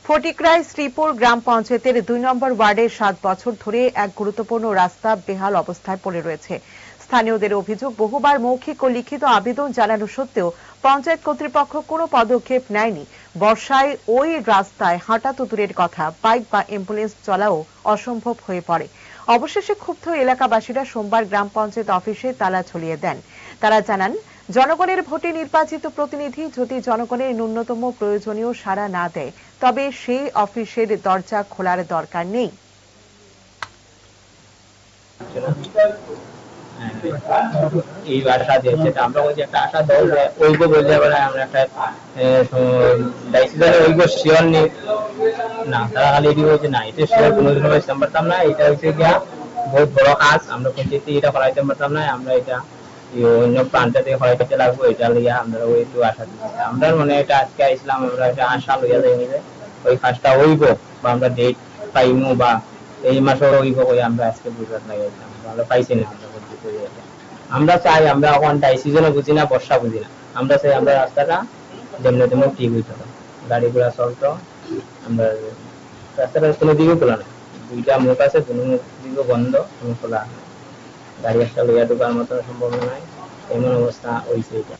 ফটিকরায় শ্রীপুর গ্রাম পঞ্চায়েতের ২ নম্বর ওয়ার্ডের ৭ বছর ধরে এক গুরুত্বপূর্ণ রাস্তা বেহাল অবস্থায় পড়ে রয়েছে। স্থানীয়দের অভিযোগ, বহুবার মৌখিক ও লিখিত আবেদন জানানো সত্ত্বেও পঞ্চায়েত কর্তৃপক্ষ কোনো পদক্ষেপ নেয়নি। বর্ষায় ওই রাস্তায় হাঁটা তো দূরের কথা, বাইক বা অ্যাম্বুলেন্স চলাও অসম্ভব হয়ে পড়ে। অবশেষে ক্ষুব্ধ এলাকাবাসীরা সোমবার গ্রাম পঞ্চায়েত অফিসে তালা ঝুলিয়ে দেন। তারা জানান, জনগণের ভোটে নির্বাচিত প্রতিনিধি যদি জনগণের ন্যূনতম প্রয়োজনীয় সাড়া না দেয়, তবে সেই অফিসের দরজা খোলার দরকার নেই। এই আশা দিয়েছে, আমরা ওই যে একটা আশা দেওয়া ওইব বলতে পারে, আমরা একটা ডাইসিশনে ওইব শিওর নেই না, তারা খালি এটি হয়েছে না, এটা শিওর কোনো দিন হয়েছে পারতাম না। এটা হচ্ছে গিয়া বহুত বড় কাজ, আমরা পঞ্চায়েতে এটা করাইতে পারতাম না, আমরা এটা অন্য প্রান্তে থেকে করাইতে লাগবো, এটা লইয়া আমরা ওই একটু আশা দিচ্ছি। আমরা মানে এটা আজকে আসলাম, আমরা একটা আশা লইয়া যাই যে ওই কাজটা হইব বা আমরা ডেট পাইমু বা এই মাসে হইব ওই আমরা আজকে বুঝতে লাগাইছিলাম, আমরা পাইছি না। আমরা চাই, আমরা এখন সিজনও বুঝি না, বর্ষা বুঝি না, আমরা চাই আমরা রাস্তাটা যেমন তেমন ঠিক হইতে হবে, গাড়ি ঘোড়া চলতো। আমরা রাস্তাটা কোনো দিকে খোলা নেই, দুইটা মুখ আছে, কোনো দিকে বন্ধ, কোনো খোলা গাড়ি একটা লইয়া ঢোকার মতো সম্ভাবনা নাই, এমন অবস্থা হয়েছে এটা।